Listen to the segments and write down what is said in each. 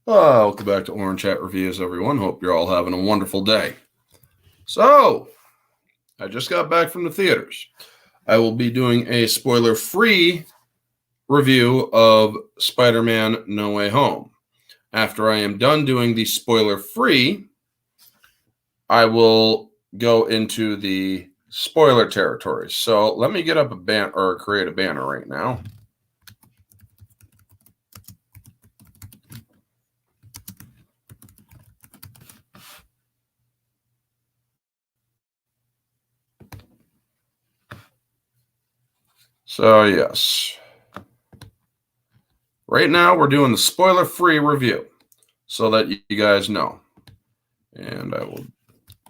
Welcome back to Orange Chat Reviews, everyone. Hope you're all having a wonderful day. So, I just got back from the theaters. I will be doing a spoiler-free review of Spider-Man No Way Home. After I am done doing the spoiler-free, I will go into the spoiler territory. So, let me get up create a banner right now. So, yes. Right now, we're doing the spoiler-free review so that you guys know. And I will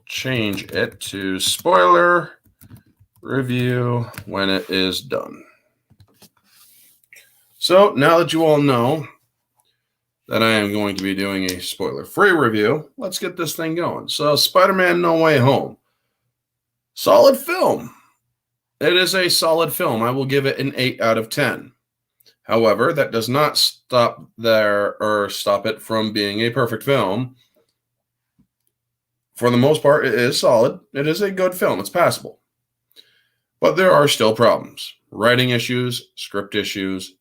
change it to spoiler review when it is done. So, now that you all know that I am going to be doing a spoiler-free review, let's get this thing going. So, Spider-Man No Way Home. Solid film. It is a solid film. I will give it an 8 out of 10. However, that does not stop it from being a perfect film. For the most part, it is solid. It is a good film. It's passable. But there are still problems. Writing issues, script issues,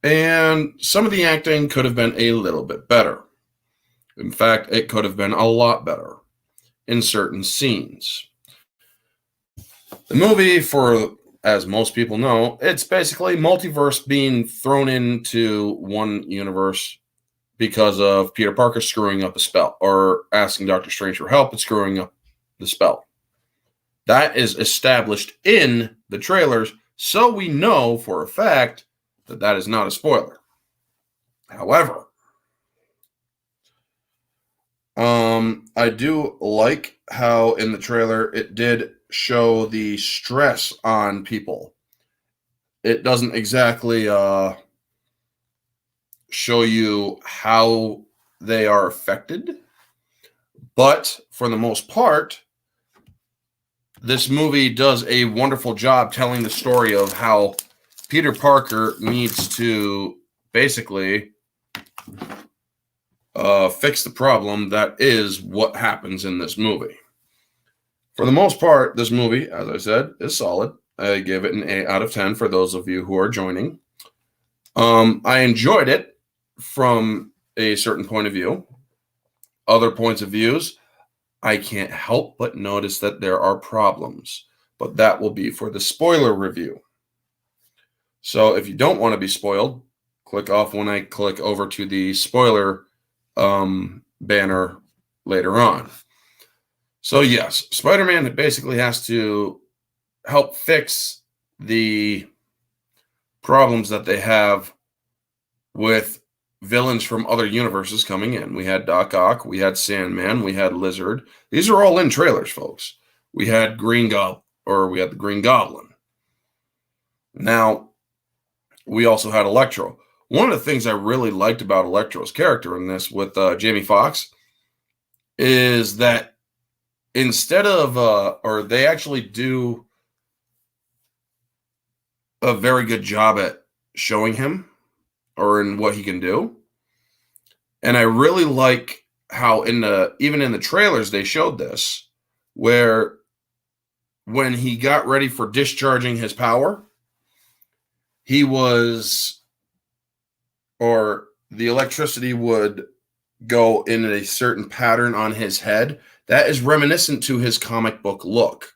and some of the acting could have been a little bit better. In fact, it could have been a lot better in certain scenes. The movie, as most people know, it's basically multiverse being thrown into one universe because of Peter Parker screwing up a spell or asking Doctor Strange for help and screwing up the spell. That is established in the trailers, so we know for a fact that that is not a spoiler. However, I do like how in the trailer it did show the stress on people. It doesn't exactly show you how they are affected, but for the most part, this movie does a wonderful job telling the story of how Peter Parker needs to basically fix the problem that is what happens in this movie. For the most part, this movie, as I said, is solid. I give it an 8 out of 10 for those of you who are joining. I enjoyed it from a certain point of view. Other points of views, I can't help but notice that there are problems, but that will be for the spoiler review. So if you don't want to be spoiled, click off when I click over to the spoiler banner later on. So yes, Spider-Man basically has to help fix the problems that they have with villains from other universes coming in. We had Doc Ock, we had Sandman, we had Lizard. These are all in trailers, folks. We had the Green Goblin. Now, we also had Electro. One of the things I really liked about Electro's character in this with Jamie Foxx is that instead of, they actually do a very good job at showing him or in what he can do. And I really like how even in the trailers they showed this, where when he got ready for discharging his power, the electricity would go in a certain pattern on his head that is reminiscent to his comic book look,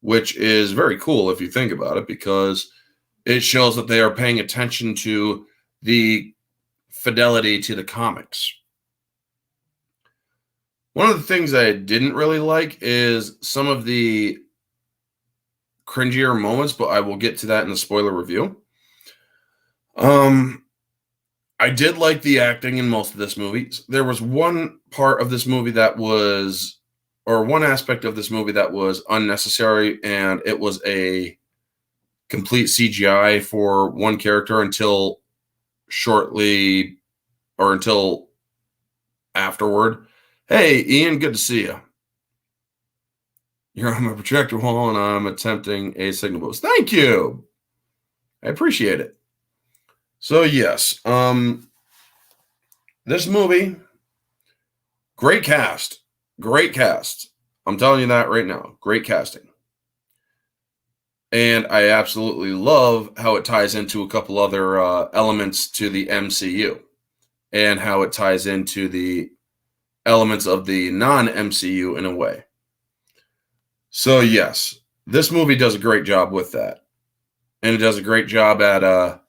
which is very cool if you think about it, because it shows that they are paying attention to the fidelity to the comics. One of the things I didn't really like is some of the cringier moments, but I will get to that in the spoiler review. I did like the acting in most of this movie. There was one part of this movie one aspect of this movie that was unnecessary, and it was a complete CGI for one character until afterward. Hey, Ian, good to see you. You're on my projector wall, and I'm attempting a signal boost. Thank you. I appreciate it. So, yes. This movie, great cast. Great cast. I'm telling you that right now. Great casting. And I absolutely love how it ties into a couple other elements to the MCU and how it ties into the elements of the non-MCU in a way. So, yes, this movie does a great job with that. And it does a great job at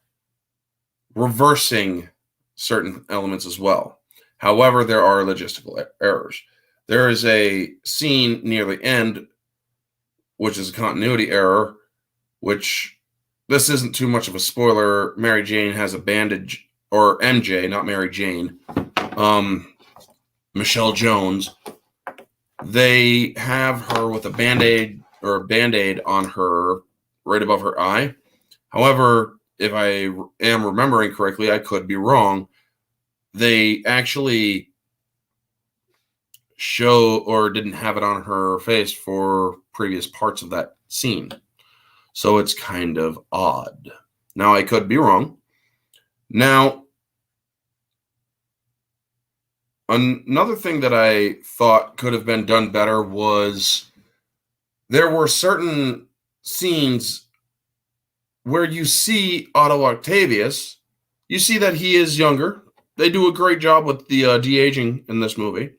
reversing certain elements as well. However, there are logistical errors. There is a scene near the end, which is a continuity error, which this isn't too much of a spoiler. Mary Jane has a bandage, or MJ, not Mary Jane, Michelle Jones. They have her with a band-aid or a band-aid on her right above her eye. However, if I am remembering correctly, I could be wrong. They actually show or didn't have it on her face for previous parts of that scene. So it's kind of odd. Now, I could be wrong. Now, another thing that I thought could have been done better was there were certain scenes where you see Otto Octavius. You see that he is younger. They do a great job with the de-aging in this movie.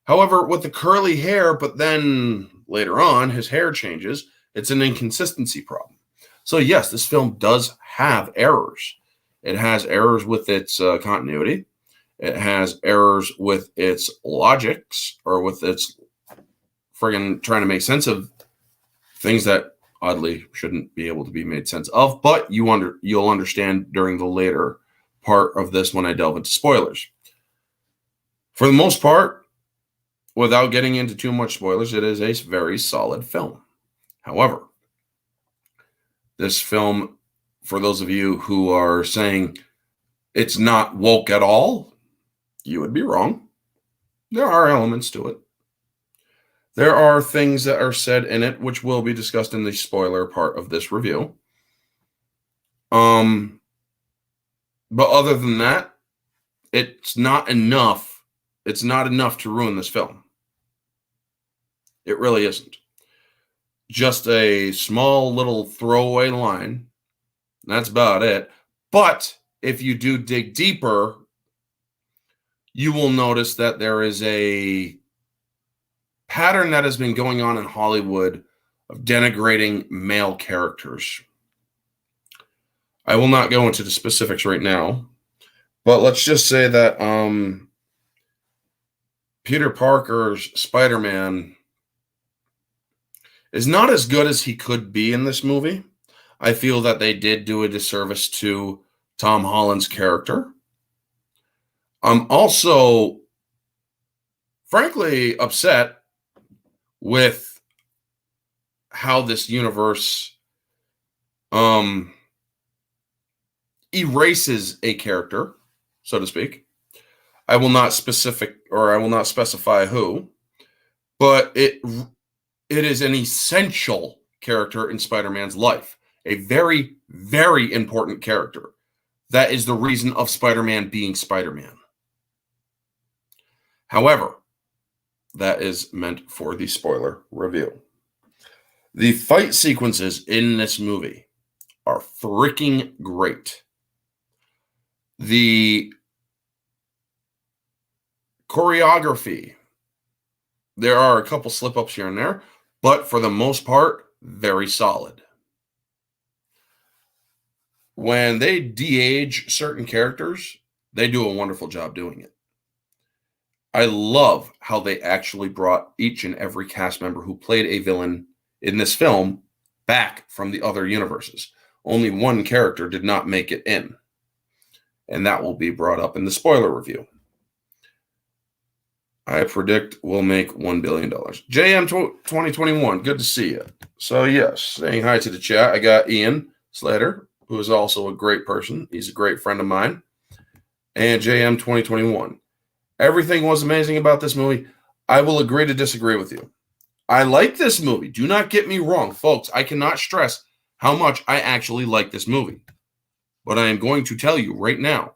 However, with the curly hair, but then later on, his hair changes. It's an inconsistency problem. So yes, this film does have errors. It has errors with its continuity. It has errors with its logics or with its friggin' trying to make sense of things that oddly shouldn't be able to be made sense of. But you'll understand during the later part of this when I delve into spoilers. For the most part, without getting into too much spoilers, it is a very solid film. However, this film, for those of you who are saying it's not woke at all, you would be wrong. There are elements to it. There are things that are said in it which will be discussed in the spoiler part of this review. But other than that, it's not enough. It's not enough to ruin this film. It really isn't. Just a small little throwaway line. That's about it. But if you do dig deeper, you will notice that there is a pattern that has been going on in Hollywood of denigrating male characters. I will not go into the specifics right now, but let's just say that Peter Parker's Spider-Man is not as good as he could be in this movie. I feel that they did do a disservice to Tom Holland's character. I'm also, frankly, upset with how this universe erases a character, so to speak. I will not specify who, but it is an essential character in Spider-Man's life. A very, very important character. That is the reason of Spider-Man being Spider-Man. However, that is meant for the spoiler review. The fight sequences in this movie are freaking great. The choreography, there are a couple slip-ups here and there, but for the most part, very solid. When they de-age certain characters, they do a wonderful job doing it. I love how they actually brought each and every cast member who played a villain in this film back from the other universes. Only one character did not make it in, and that will be brought up in the spoiler review. I predict we'll make $1 billion. JM 2021, good to see you. So yes, saying hi to the chat. I got Ian Slater, who is also a great person. He's a great friend of mine. And JM 2021. Everything was amazing about this movie. I will agree to disagree with you. I like this movie. Do not get me wrong, folks. I cannot stress how much I actually like this movie. But I am going to tell you right now,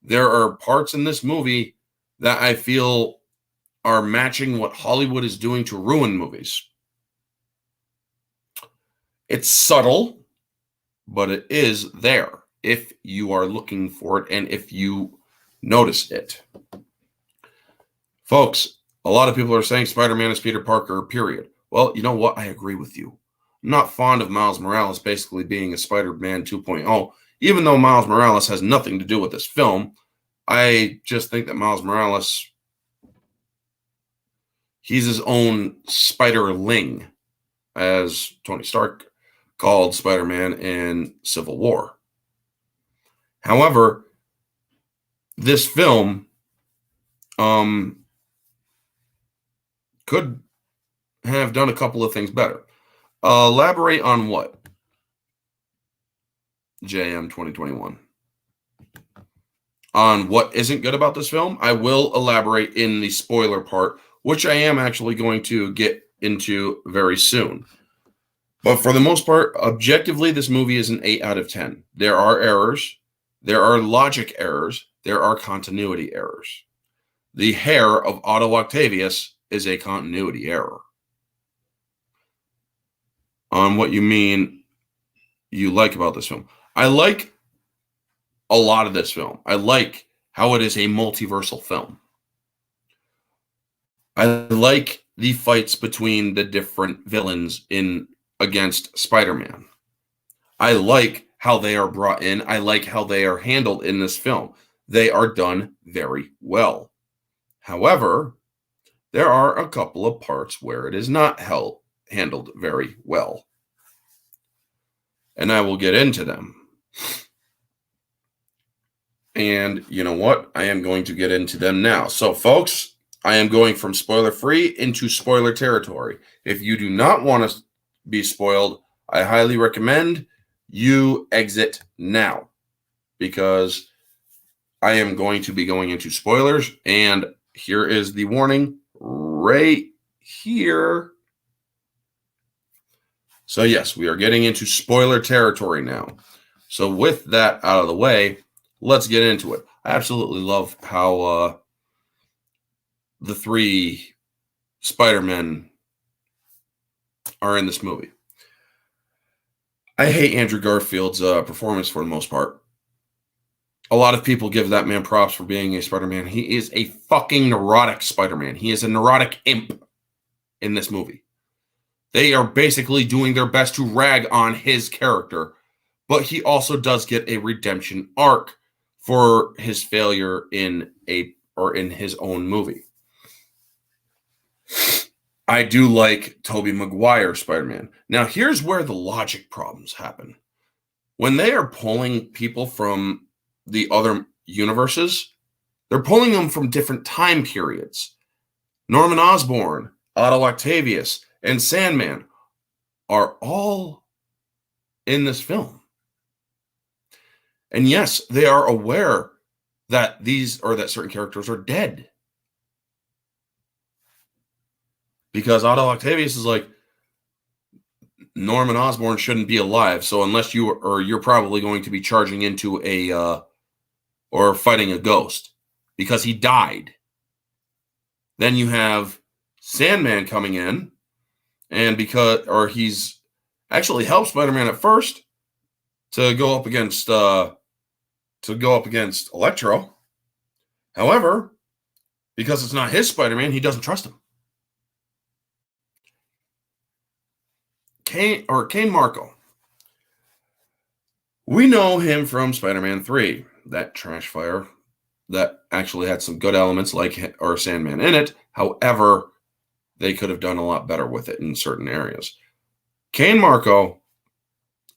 there are parts in this movie that I feel are matching what Hollywood is doing to ruin movies. It's subtle, but it is there if you are looking for it and if you notice it. Folks, a lot of people are saying Spider-Man is Peter Parker, period. Well, you know what? I agree with you. I'm not fond of Miles Morales basically being a Spider-Man 2.0, even though Miles Morales has nothing to do with this film. I just think that Miles Morales, he's his own Spider-Ling, as Tony Stark called Spider-Man in Civil War. However, this film could have done a couple of things better. Elaborate on what? JM 2021. On what isn't good about this film? I will elaborate in the spoiler part, which I am actually going to get into very soon. But for the most part, objectively, this movie is an 8 out of 10. There are errors. There are logic errors. There are continuity errors. The hair of Otto Octavius is a continuity error. On what you mean you like about this film. I like a lot of this film. I like how it is a multiversal film. I like the fights between the different villains against Spider-Man. I like how they are brought in. I like how they are handled in this film. They are done very well. However, there are a couple of parts where it is not handled very well. And I will get into them. And you know what? I am going to get into them now. So, folks, I am going from spoiler-free into spoiler territory. If you do not want to be spoiled, I highly recommend you exit now, because I am going to be going into spoilers, and here is the warning right here. So yes, we are getting into spoiler territory now. So with that out of the way, let's get into it. I absolutely love how the 3 Spider-Men are in this movie. I hate Andrew Garfield's performance for the most part. A lot of people give that man props for being a Spider-Man. He is a fucking neurotic Spider-Man. He is a neurotic imp in this movie. They are basically doing their best to rag on his character, but he also does get a redemption arc for his failure in his own movie. I do like Tobey Maguire Spider-Man. Now, here's where the logic problems happen. When they are pulling people from the other universes, they're pulling them from different time periods. Norman Osborn, Otto Octavius, and Sandman are all in this film. And yes, they are aware that that certain characters are dead. Because Otto Octavius is like, Norman Osborn shouldn't be alive, so unless you're probably going to be charging into or fighting a ghost, because he died. Then you have Sandman coming in, and he's actually helped Spider-Man at first to go up against Electro. However, because it's not his Spider-Man, he doesn't trust him. Kane Marco. We know him from Spider-Man 3, that trash fire that actually had some good elements like Sandman in it. However, they could have done a lot better with it in certain areas. Kane Marco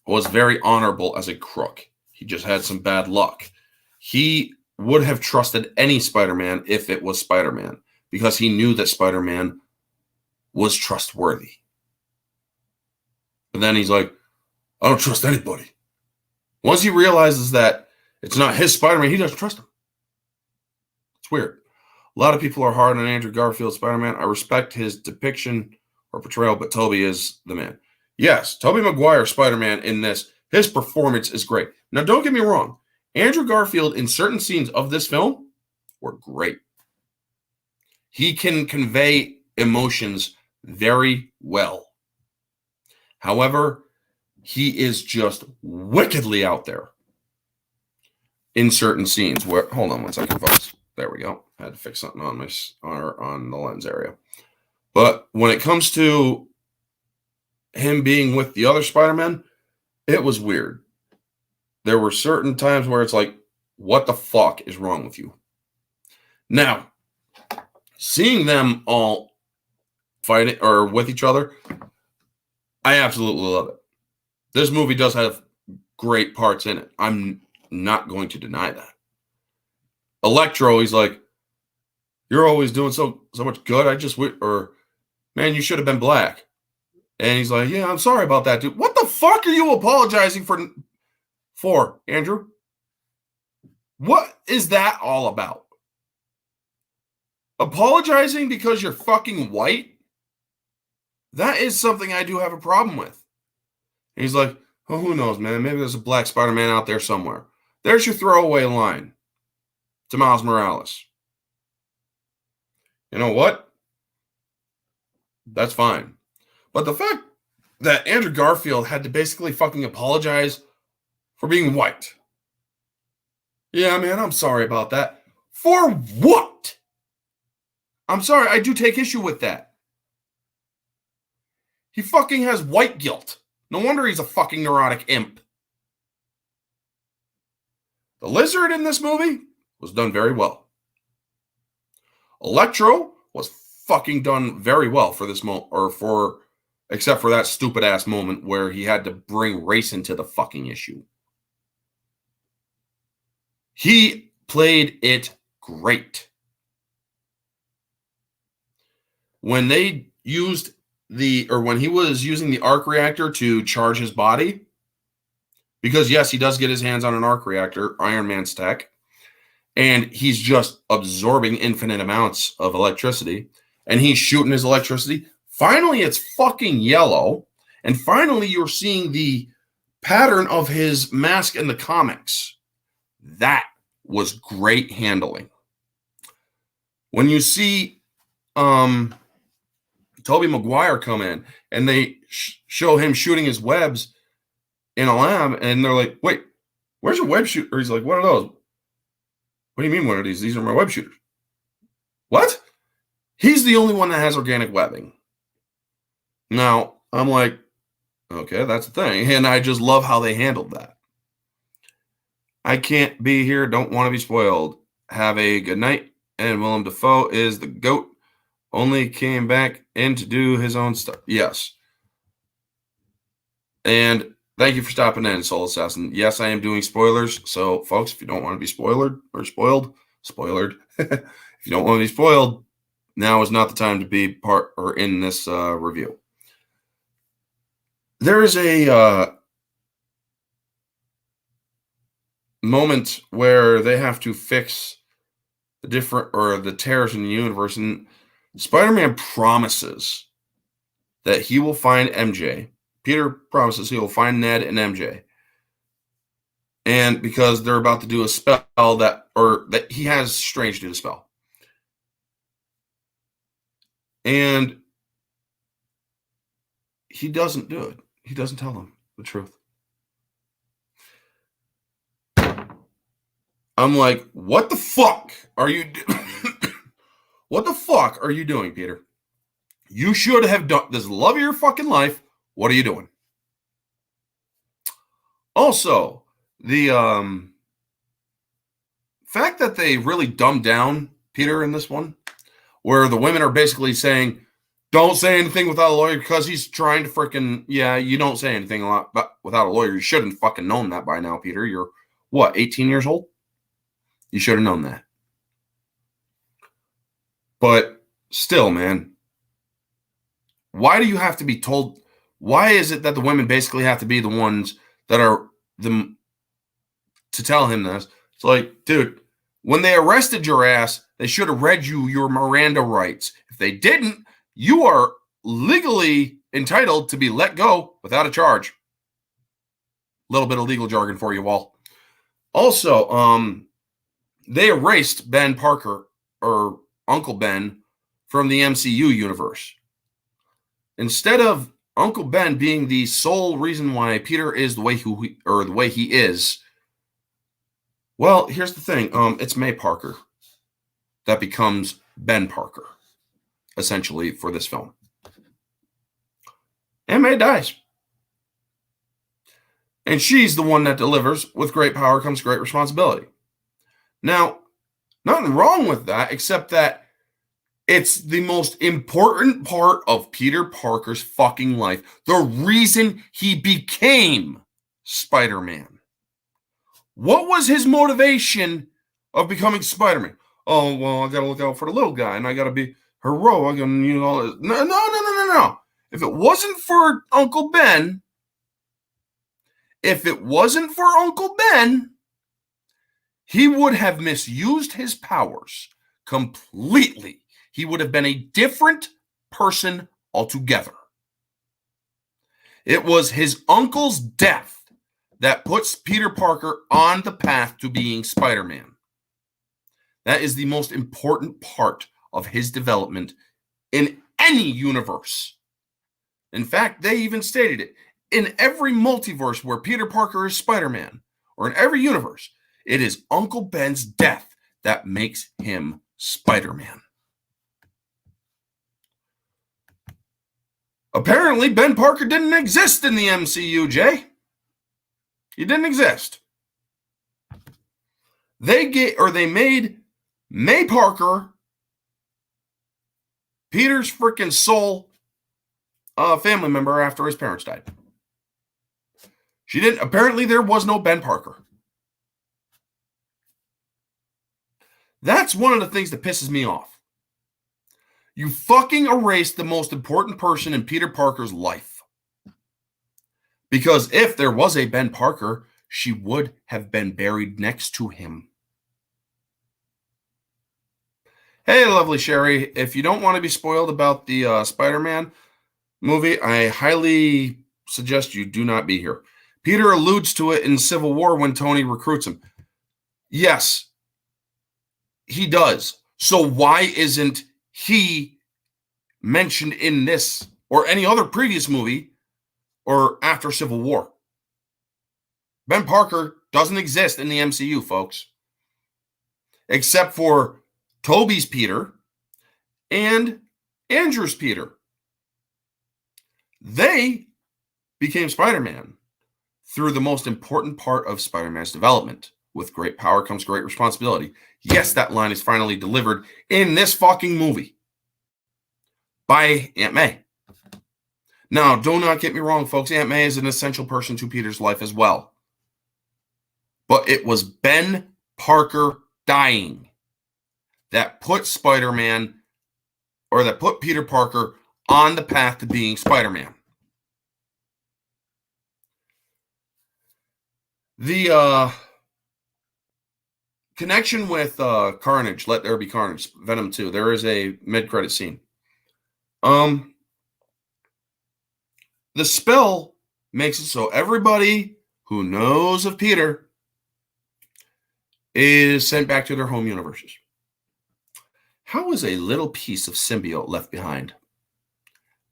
was very honorable as a crook. He just had some bad luck. He would have trusted any Spider-Man if it was Spider-Man, because he knew that Spider-Man was trustworthy. But then he's like, I don't trust anybody. Once he realizes that it's not his Spider-Man, he doesn't trust him. It's weird. A lot of people are hard on Andrew Garfield's Spider-Man. I respect his depiction or portrayal, but Tobey is the man. Yes, Tobey Maguire Spider-Man in this, his performance is great. Now, don't get me wrong. Andrew Garfield in certain scenes of this film were great. He can convey emotions very well. However, he is just wickedly out there in certain scenes where, hold on one second, folks. There we go. I had to fix something on on the lens area. But when it comes to him being with the other Spider-Man, it was weird. There were certain times where it's like, what the fuck is wrong with you? Now, seeing them all fighting or with each other, I absolutely love it. This movie does have great parts in it. I'm not going to deny that. Electro, he's like, you're always doing so much good. Man, you should have been black. And he's like, yeah, I'm sorry about that, dude. What the fuck are you apologizing for, Andrew? What is that all about? Apologizing because you're fucking white? That is something I do have a problem with. And he's like, oh, who knows, man? Maybe there's a black Spider-Man out there somewhere. There's your throwaway line to Miles Morales. You know what? That's fine. But the fact that Andrew Garfield had to basically fucking apologize for being white. Yeah, man, I'm sorry about that. For what? I'm sorry, I do take issue with that. He fucking has white guilt. No wonder he's a fucking neurotic imp. The Lizard in this movie was done very well. Electro was fucking done very well for this except for that stupid ass moment where he had to bring race into the fucking issue. He played it great. When he was using the arc reactor to charge his body, because yes, he does get his hands on an arc reactor, Iron Man's tech, and he's just absorbing infinite amounts of electricity, and he's shooting his electricity. Finally, it's fucking yellow, and finally you're seeing the pattern of his mask in the comics. That was great handling. When you see Tobey Maguire come in and they show him shooting his webs in a lab, and they're like, wait, where's your web shooter? He's like, what are those? What do you mean, what are these? These are my web shooters. What? He's the only one that has organic webbing. Now, I'm like, okay, that's the thing. And I just love how they handled that. I can't be here. Don't want to be spoiled. Have a good night. And Willem Dafoe is the GOAT. Only came back in to do his own stuff. Yes. And thank you for stopping in, Soul Assassin. Yes, I am doing spoilers. So, folks, if you don't want to be spoiled. If you don't want to be spoiled, now is not the time to be part or in this review. There is a moment where they have to fix the tears in the universe, and Spider-Man promises that he will find MJ. Peter promises he will find Ned and MJ. And because they're about to do a spell that he has Strange do the spell. And he doesn't do it. He doesn't tell them the truth. I'm like, what the fuck are you doing? What the fuck are you doing, Peter? You should have done this. Love of your fucking life. What are you doing? Also, the fact that they really dumbed down Peter in this one, where the women are basically saying, don't say anything without a lawyer, because he's trying to freaking, you don't say anything without a lawyer. You shouldn't fucking known that by now, Peter. You're, 18 years old? You should have known that. But still, man, why do you have to be told? Why is it that the women basically have to be the ones that are to tell him this? It's like, dude, when they arrested your ass, they should have read you your Miranda rights. If they didn't, you are legally entitled to be let go without a charge. A little bit of legal jargon for you all. Also, they erased Ben Parker or Uncle Ben from the MCU universe. Instead of Uncle Ben being the sole reason why Peter is the way he is, well, here's the thing. It's May Parker that becomes Ben Parker, essentially, for this film. And May dies. And she's the one that delivers. With great power comes great responsibility. Now, nothing wrong with that, except that it's the most important part of Peter Parker's fucking life. The reason he became Spider-Man. What was his motivation of becoming Spider-Man? Oh, well, I got to look out for the little guy, and I got to be heroic, and no. If it wasn't for Uncle Ben, he would have misused his powers completely. He would have been a different person altogether. It was his uncle's death that puts Peter Parker on the path to being Spider-Man. That is the most important part of his development in any universe. In fact, they even stated it. In every multiverse where Peter Parker is Spider-Man, or in every universe, it is Uncle Ben's death that makes him Spider-Man. Apparently, Ben Parker didn't exist in the MCU, Jay. He didn't exist. They made May Parker Peter's freaking sole family member after his parents died. She didn't. Apparently, there was no Ben Parker. That's one of the things that pisses me off. You fucking erased the most important person in Peter Parker's life. Because if there was a Ben Parker, she would have been buried next to him. Hey, lovely Sherry. If you don't want to be spoiled about the Spider-Man movie, I highly suggest you do not be here. Peter alludes to it in Civil War when Tony recruits him. Yes, he does. So why isn't he mentioned in this or any other previous movie or after Civil War? Ben Parker doesn't exist in the MCU, folks. Except for Tobey's Peter and Andrew's Peter. They became Spider-Man through the most important part of Spider-Man's development. With great power comes great responsibility. Yes, that line is finally delivered in this fucking movie by Aunt May. Now, do not get me wrong, folks. Aunt May is an essential person to Peter's life as well. But it was Ben Parker dying that put Spider-Man, or that put Peter Parker on the path to being Spider-Man. The connection with Carnage, Let There Be Carnage, Venom 2, there is a mid-credit scene. The spell makes it so everybody who knows of Peter is sent back to their home universes. How is a little piece of symbiote left behind?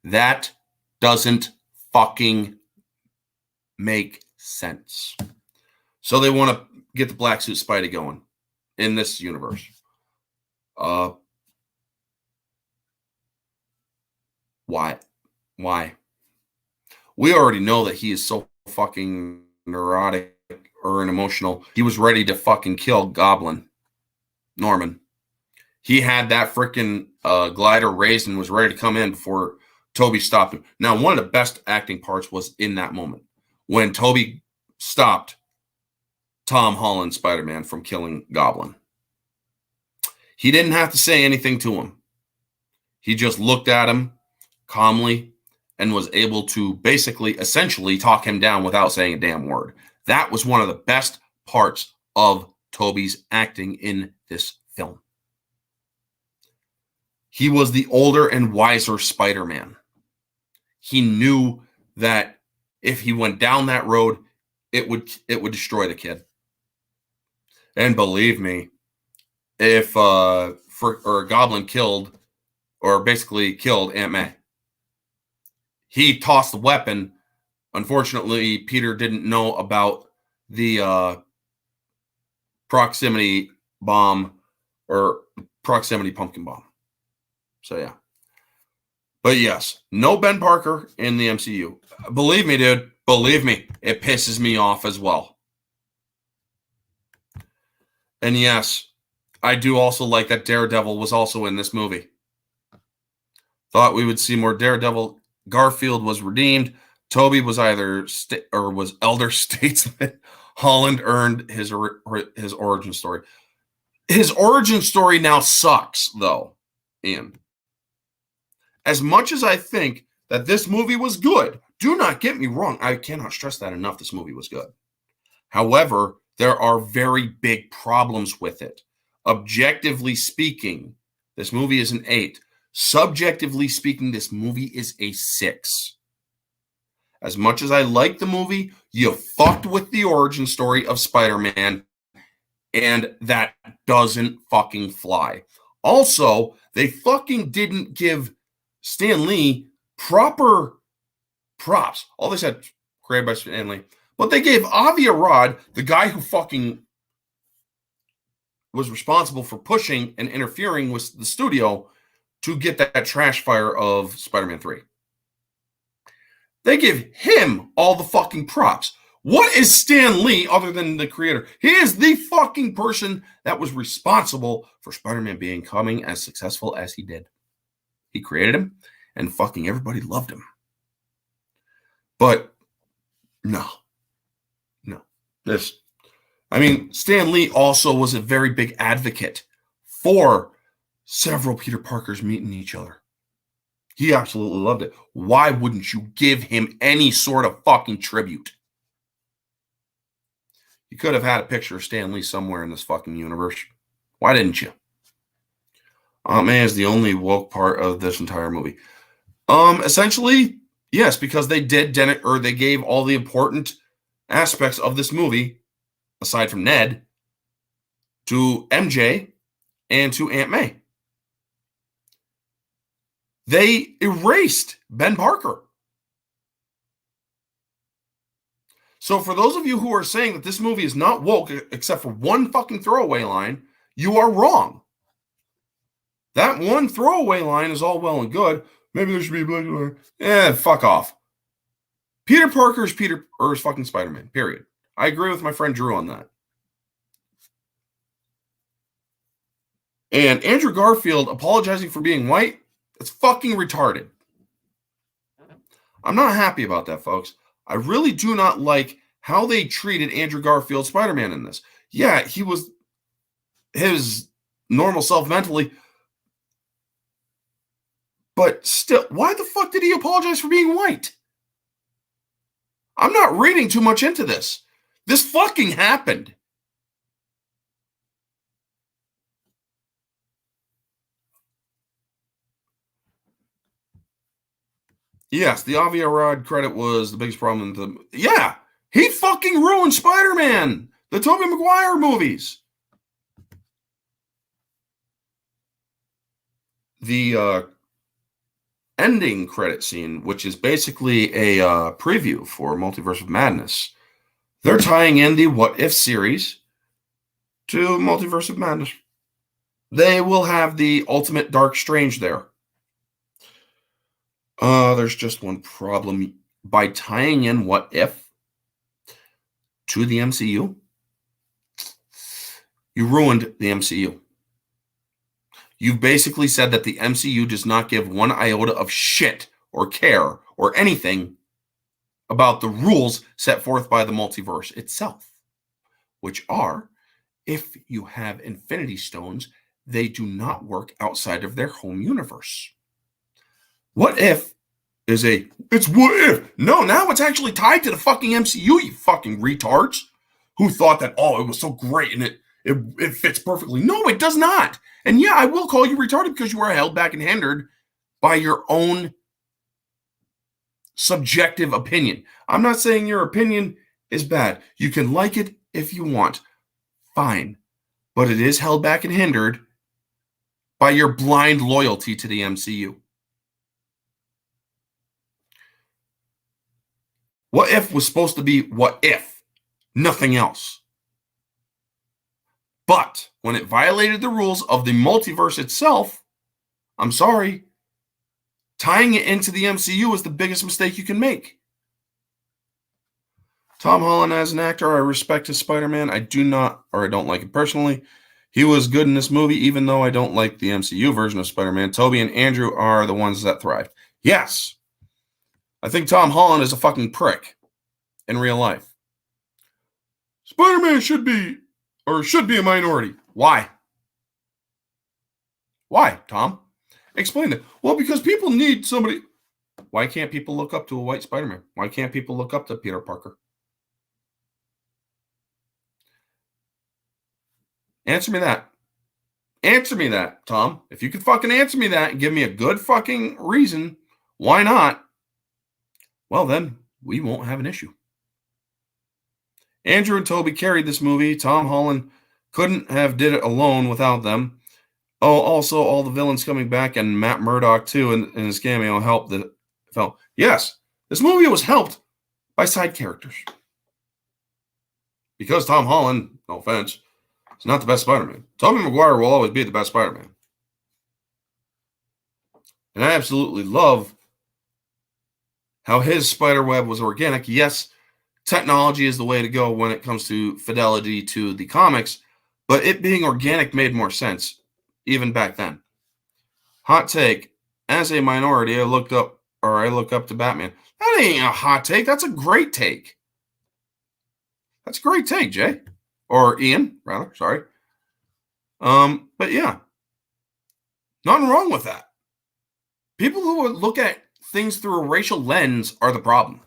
That doesn't fucking make sense. So they want to get the Black Suit Spidey going in this universe. Why? We already know that he is so fucking neurotic or emotional. He was ready to fucking kill Goblin Norman. He had that freaking glider raised and was ready to come in before Tobey stopped him. Now, one of the best acting parts was in that moment when Tobey stopped Tom Holland Spider-Man from killing Goblin. He didn't have to say anything to him. He just looked at him calmly and was able to essentially talk him down without saying a damn word. That was one of the best parts of Tobey's acting in this film. He was the older and wiser Spider-Man. He knew that if he went down that road, it would destroy the kid. And believe me, if Goblin killed, or basically killed Aunt May, he tossed the weapon. Unfortunately, Peter didn't know about the proximity bomb or proximity pumpkin bomb. So yeah. But yes, no Ben Parker in the MCU. Believe me, dude. Believe me, it pisses me off as well. And yes, I do also like that Daredevil was also in this movie. Thought we would see more Daredevil. Garfield was redeemed. Toby was either was elder statesman. Holland earned his origin story. His origin story now sucks, though, Ian. As much as I think that this movie was good, do not get me wrong. I cannot stress that enough. This movie was good. However, there are very big problems with it. Objectively speaking, this movie is an 8. Subjectively speaking, this movie is a 6. As much as I like the movie, you fucked with the origin story of Spider-Man, and that doesn't fucking fly. Also, they fucking didn't give Stan Lee proper props. All they said, created by Stan Lee. But they gave Avi Arad, the guy who fucking was responsible for pushing and interfering with the studio to get that trash fire of Spider-Man 3. They give him all the fucking props. What is Stan Lee other than the creator? He is the fucking person that was responsible for Spider-Man becoming as successful as he did. He created him, and fucking everybody loved him. But no. Stan Lee also was a very big advocate for several Peter Parkers meeting each other. He absolutely loved it. Why wouldn't you give him any sort of fucking tribute? You could have had a picture of Stan Lee somewhere in this fucking universe. Why didn't you? Aunt May is the only woke part of this entire movie. Essentially, yes, because they gave all the important aspects of this movie, aside from Ned, to MJ and to Aunt May. They erased Ben Parker. So for those of you who are saying that this movie is not woke except for one fucking throwaway line, you are wrong. That one throwaway line is all well and good. Maybe there should be a black line. Fuck off. Peter Parker is fucking Spider-Man, period. I agree with my friend Drew on that. And Andrew Garfield apologizing for being white, that's fucking retarded. I'm not happy about that, folks. I really do not like how they treated Andrew Garfield Spider-Man in this. Yeah, he was his normal self mentally. But still, why the fuck did he apologize for being white? I'm not reading too much into this. This fucking happened. Yes, the Avi Arad credit was the biggest problem. Yeah, he fucking ruined Spider-Man, the Tobey Maguire movies. The ending credit scene, which is basically a preview for Multiverse of Madness, they're tying in the What If series to Multiverse of Madness. They will have the Ultimate Dark Strange there. There's just one problem. By tying in What If to the MCU, you ruined the MCU. You've basically said that the MCU does not give one iota of shit or care or anything about the rules set forth by the multiverse itself, which are, if you have Infinity Stones, they do not work outside of their home universe. What If it's What If. No, now it's actually tied to the fucking MCU, you fucking retards who thought that, it was so great and it fits perfectly. No, it does not. And yeah, I will call you retarded because you are held back and hindered by your own subjective opinion. I'm not saying your opinion is bad. You can like it if you want. Fine. but it is held back and hindered by your blind loyalty to the MCU. What If was supposed to be What If, nothing else. But when it violated the rules of the multiverse itself, I'm sorry, tying it into the MCU is the biggest mistake you can make. Tom Holland as an actor, I respect his Spider-Man. I don't like it personally. He was good in this movie, even though I don't like the MCU version of Spider-Man. Tobey and Andrew are the ones that thrived. Yes, I think Tom Holland is a fucking prick in real life. Spider-Man should be a minority. Why? Why, Tom? Explain it. Well, because people need somebody. Why can't people look up to a white Spider-Man? Why can't people look up to Peter Parker? Answer me that. Answer me that, Tom. If you could fucking answer me that and give me a good fucking reason, why not? Well, then we won't have an issue. Andrew and Tobey carried this movie. Tom Holland couldn't have did it alone without them. Oh, also all the villains coming back and Matt Murdock too in his cameo helped the film. Yes, this movie was helped by side characters. Because Tom Holland, no offense, is not the best Spider-Man. Tobey Maguire will always be the best Spider-Man. And I absolutely love how his spiderweb was organic. Yes, technology is the way to go when it comes to fidelity to the comics, but it being organic made more sense, even back then. Hot take. As a minority, I look up to Batman. That ain't a hot take. That's a great take. That's a great take, Jay. Or Ian, rather. Sorry. But yeah. Nothing wrong with that. People who look at things through a racial lens are the problem.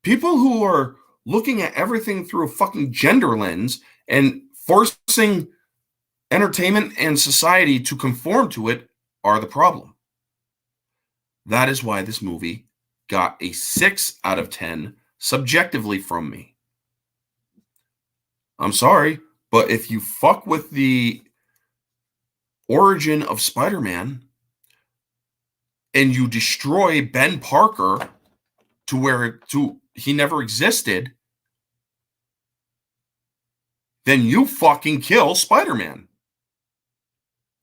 People who are looking at everything through a fucking gender lens and forcing entertainment and society to conform to it are the problem. That is why this movie got a 6 out of 10 subjectively from me. I'm sorry, but if you fuck with the origin of Spider-Man and you destroy Ben Parker to where he never existed, then you fucking kill Spider-Man.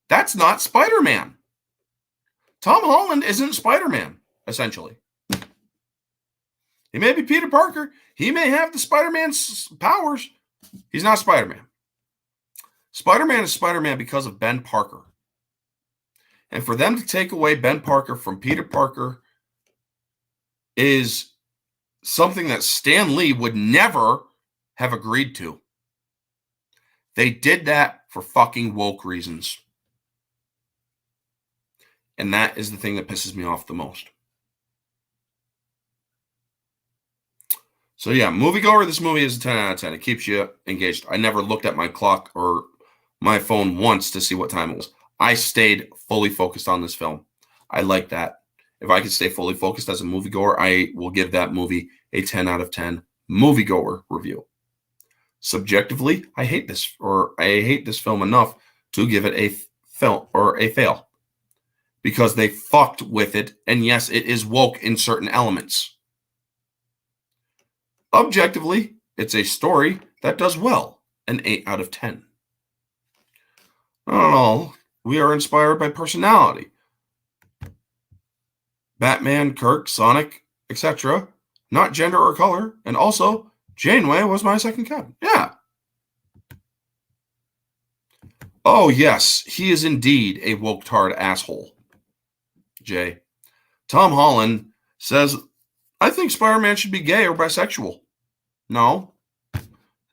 That's not Spider-Man. Tom Holland isn't Spider-Man, essentially. He may be Peter Parker. He may have the Spider-Man's powers. He's not Spider-Man. Spider-Man is Spider-Man because of Ben Parker. And for them to take away Ben Parker from Peter Parker is something that Stan Lee would never have agreed to. They did that for fucking woke reasons. And that is the thing that pisses me off the most. So yeah, moviegoer, this movie is a 10 out of 10. It keeps you engaged. I never looked at my clock or my phone once to see what time it was. I stayed fully focused on this film. I like that. If I could stay fully focused as a moviegoer, I will give that movie a 10 out of 10 moviegoer review. Subjectively, I hate this film enough to give it a fail. Because they fucked with it, and yes, it is woke in certain elements. Objectively, it's a story that does well, an 8 out of 10. Not at all. We are inspired by personality. Batman, Kirk, Sonic, etc. Not gender or color. And also, Janeway was my second captain. Yeah. Oh, yes, he is indeed a woke-tard asshole. Jay. Tom Holland says, I think Spider-Man should be gay or bisexual. No.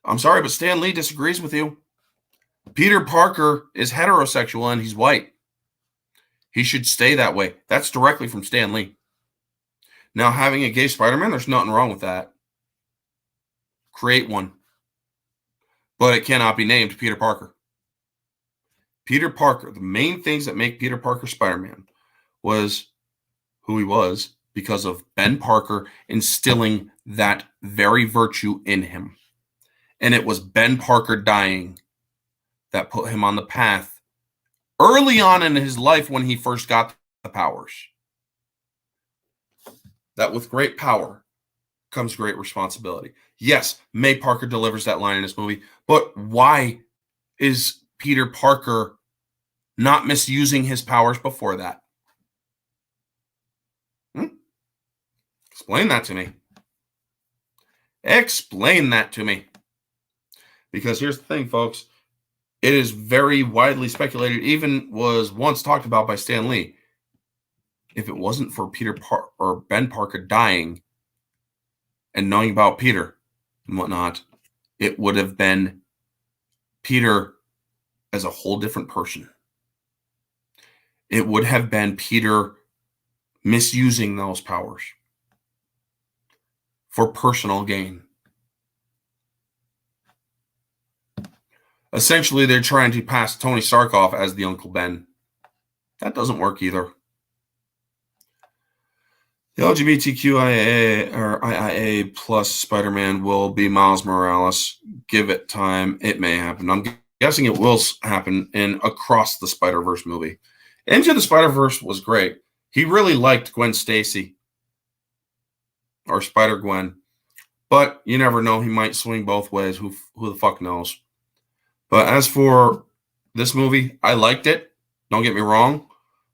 I'm sorry, but Stan Lee disagrees with you. Peter Parker is heterosexual and he's white. He should stay that way. That's directly from Stan Lee. Now, having a gay Spider-Man, there's nothing wrong with that. Create one. But it cannot be named Peter Parker. Peter Parker, the main things that make Peter Parker Spider-Man was who he was because of Ben Parker instilling that very virtue in him. And it was Ben Parker dying that put him on the path early on in his life when he first got the powers. That with great power comes great responsibility. Yes, May Parker delivers that line in this movie, but why is Peter Parker not misusing his powers before that? Explain that to me. Explain that to me. Because here's the thing, folks. It is very widely speculated, even was once talked about by Stan Lee. If it wasn't for or Ben Parker dying and knowing about Peter and whatnot, it would have been Peter as a whole different person. It would have been Peter misusing those powers for personal gain. Essentially, they're trying to pass Tony Stark off as the Uncle Ben. That doesn't work either. The LGBTQIA or IIA plus Spider-Man will be Miles Morales. Give it time. It may happen. I'm guessing it will happen in Across the Spider-Verse movie. Into the Spider-Verse was great. He really liked Gwen Stacy or Spider-Gwen. But you never know. He might swing both ways. Who the fuck knows? But as for this movie, I liked it. Don't get me wrong.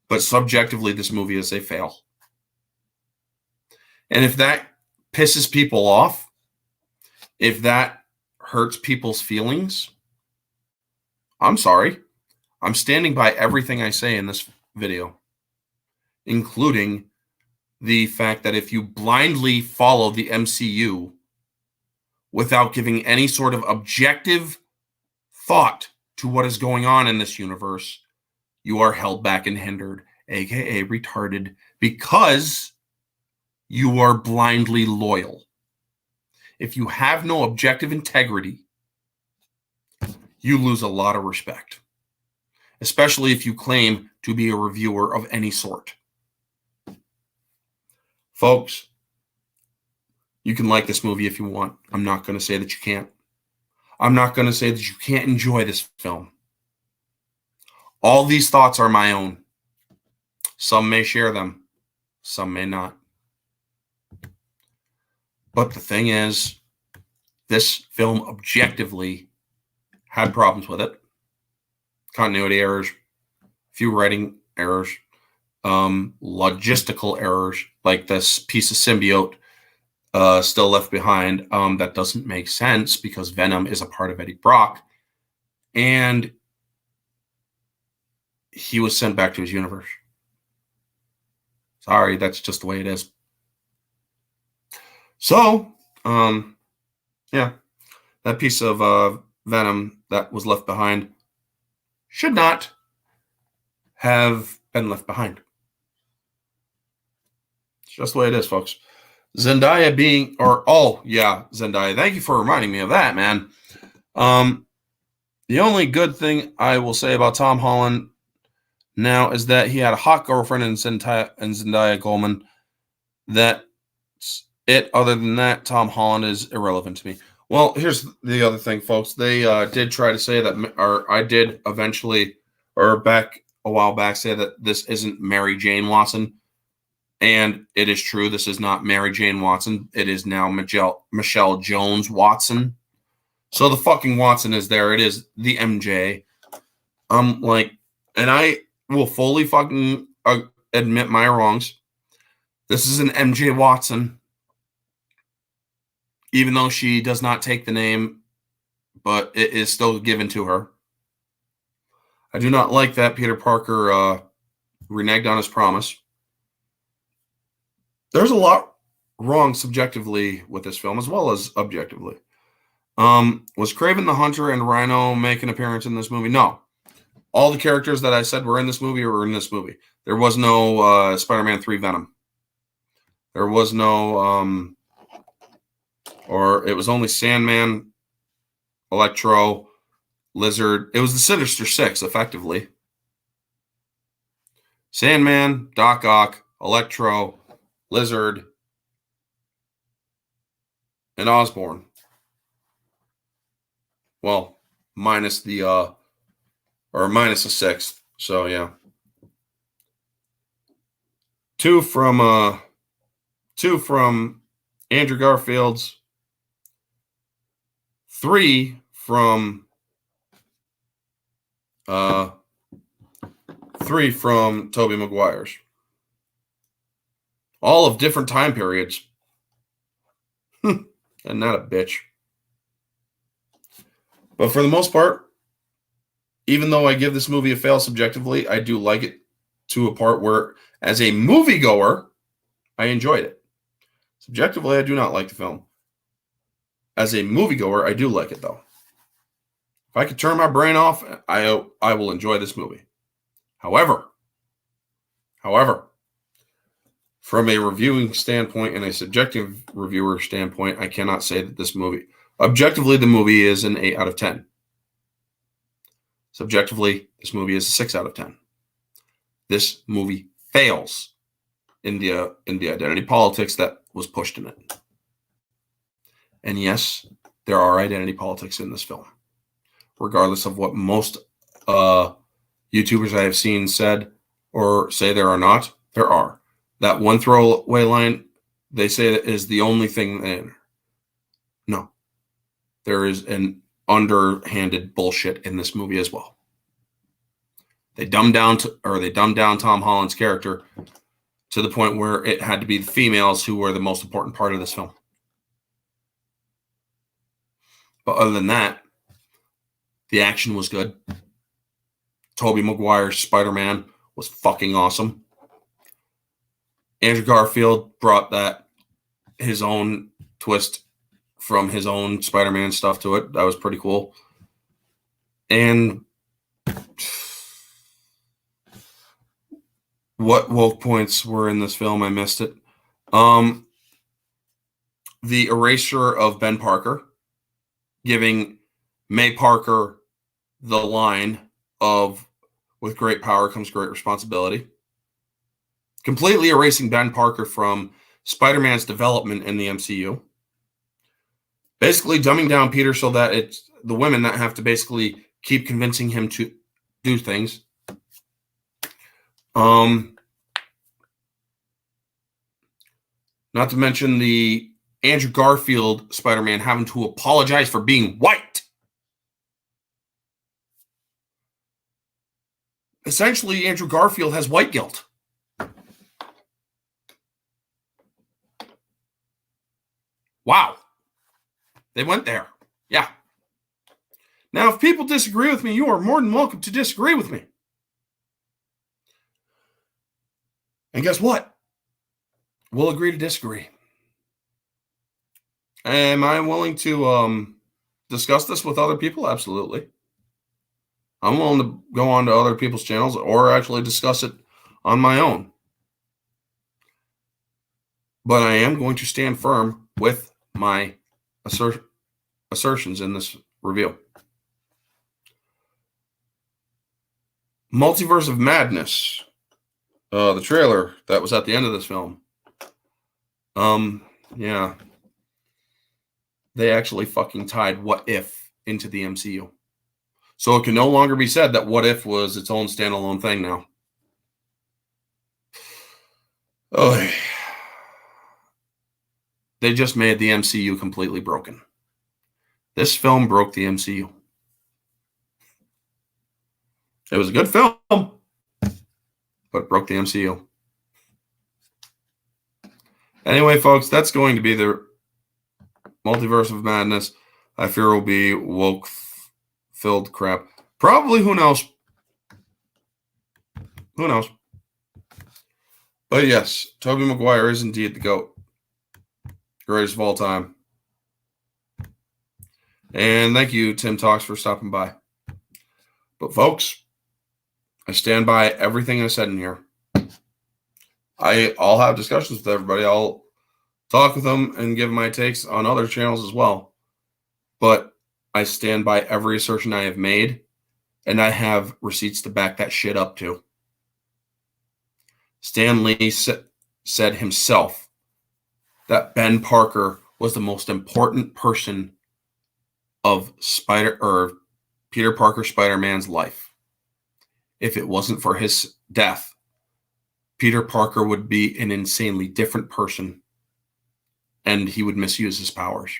But subjectively, this movie is a fail. And if that pisses people off, if that hurts people's feelings, I'm sorry. I'm standing by everything I say in this video, including the fact that if you blindly follow the MCU without giving any sort of objective thought to what is going on in this universe, you are held back and hindered, aka retarded, because you are blindly loyal. If you have no objective integrity, you lose a lot of respect, especially if you claim to be a reviewer of any sort. Folks, you can like this movie if you want. I'm not going to say that you can't. I'm not going to say that you can't enjoy this film. All these thoughts are my own. Some may share them. Some may not. But the thing is, this film objectively had problems with it. Continuity errors, few writing errors, logistical errors, like this piece of symbiote still left behind. That doesn't make sense because Venom is a part of Eddie Brock. And he was sent back to his universe. Sorry, that's just the way it is. So, yeah, that piece of Venom that was left behind should not have been left behind. It's just the way it is, folks. Zendaya being, Zendaya. Thank you for reminding me of that, man. The only good thing I will say about Tom Holland now is that he had a hot girlfriend in Zendaya Coleman. That's it. Other than that, Tom Holland is irrelevant to me. Well, here's the other thing, folks. They did try to say that, or I did eventually, or back a while back, say that this isn't Mary Jane Watson. And it is true. This is not Mary Jane Watson. It is now Michelle Jones Watson. So the fucking Watson is there. It is the MJ. And I will fully fucking admit my wrongs. This is an MJ Watson. Even though she does not take the name, but it is still given to her. I do not like that Peter Parker reneged on his promise. There's a lot wrong subjectively with this film as well as objectively. Was Kraven the Hunter and Rhino make an appearance in this movie? No. All the characters that I said were in this movie were in this movie. There was no Spider-Man 3 Venom. There was no... or it was only Sandman, Electro, Lizard. It was the Sinister Six, effectively. Sandman, Doc Ock, Electro, Lizard, and Osborn. Well, minus the or minus a sixth. So yeah, two from Andrew Garfield's, three from Tobey Maguire's, all of different time periods. And not a bitch. But for the most part, even though I give this movie a fail subjectively, I do like it to a part where, as a moviegoer, I enjoyed it. Subjectively, I do not like the film. As a moviegoer, I do like it, though. If I could turn my brain off, I will enjoy this movie. However, from a reviewing standpoint and a subjective reviewer standpoint, I cannot say that this movie, objectively, the movie is an 8 out of 10. Subjectively, this movie is a 6 out of 10. This movie fails in the identity politics that was pushed in it. And yes, there are identity politics in this film. Regardless of what most YouTubers I have seen said or say there are not, there are. That one throwaway line they say that is the only thing there. No. There is an underhanded bullshit in this movie as well. They dumbed down Tom Holland's character to the point where it had to be the females who were the most important part of this film. But other than that, the action was good. Tobey Maguire's Spider-Man was fucking awesome. Andrew Garfield brought his own twist from his own Spider-Man stuff to it. That was pretty cool. And what woke points were in this film? I missed it. The erasure of Ben Parker, giving May Parker the line of, with great power comes great responsibility. Completely erasing Ben Parker from Spider-Man's development in the MCU. Basically dumbing down Peter so that it's the women that have to basically keep convincing him to do things. Not to mention the Andrew Garfield Spider-Man having to apologize for being white. Essentially, Andrew Garfield has white guilt. Wow. They went there. Yeah. Now, if people disagree with me, you are more than welcome to disagree with me. And guess what? We'll agree to disagree. Am I willing to discuss this with other people? Absolutely. I'm willing to go on to other people's channels or actually discuss it on my own. But I am going to stand firm with my assertions in this review. Multiverse of Madness. The trailer that was at the end of this film. Yeah. They actually fucking tied What If into the MCU. So it can no longer be said that What If was its own standalone thing now. Oh, they just made the MCU completely broken. This film broke the MCU. It was a good film, but it broke the MCU. Anyway, folks, that's going to be the Multiverse of Madness. I fear will be woke-filled crap. Probably, who knows? Who knows? But yes, Tobey Maguire is indeed the GOAT. Greatest of all time. And thank you, Tim Talks, for stopping by. But folks, I stand by everything I said in here. I'll have discussions with everybody. I'll talk with them and give my takes on other channels as well. But I stand by every assertion I have made, and I have receipts to back that shit up too. Stan Lee said himself that Ben Parker was the most important person of Peter Parker Spider-Man's life. if it wasn't for his death, Peter Parker would be an insanely different person, and he would misuse his powers.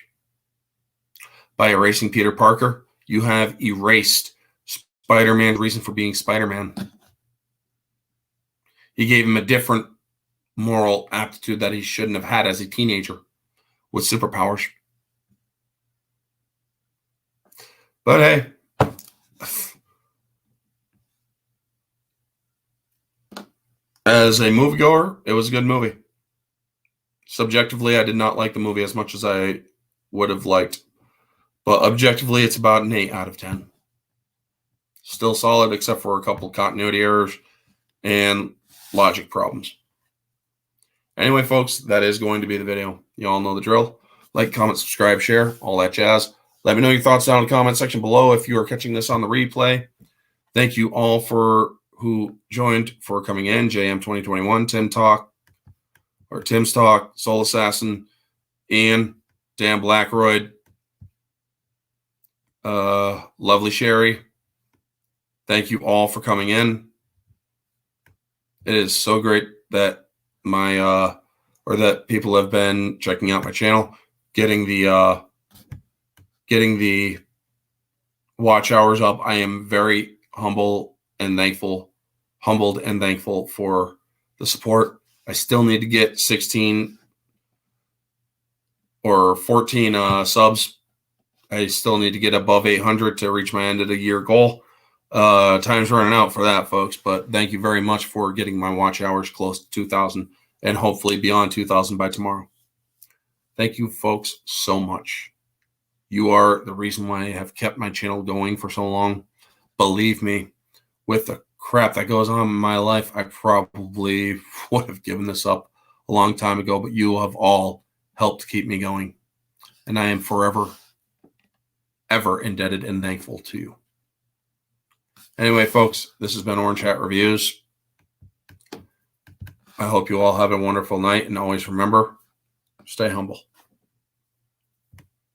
By erasing Peter Parker, you have erased Spider-Man's reason for being Spider-Man. He gave him a different moral aptitude that he shouldn't have had as a teenager with superpowers. But hey, as a moviegoer, it was a good movie. Subjectively, I did not like the movie as much as I would have liked. But objectively, it's about an 8 out of 10. Still solid, except for a couple continuity errors and logic problems. Anyway, folks, that is going to be the video. You all know the drill. Like, comment, subscribe, share, all that jazz. Let me know your thoughts down in the comment section below if you are catching this on the replay. Thank you all for who joined for coming in. JM 2021, Tim's Talk, Soul Assassin, Ian, Dan Blackroyd, Lovely Sherry. Thank you all for coming in. It is so great that that people have been checking out my channel, getting the watch hours up. I am very humbled and thankful for the support. I still need to get 16 or 14 subs. I still need to get above 800 to reach my end of the year goal. Time's running out for that, folks, but thank you very much for getting my watch hours close to 2,000 and hopefully beyond 2,000 by tomorrow. Thank you, folks, so much. You are the reason why I have kept my channel going for so long. Believe me, with the crap that goes on in my life, I probably would have given this up a long time ago, but you have all helped keep me going. And I am forever, ever indebted and thankful to you. Anyway, folks, this has been Orange Hat Reviews. I hope you all have a wonderful night, and always remember, stay humble.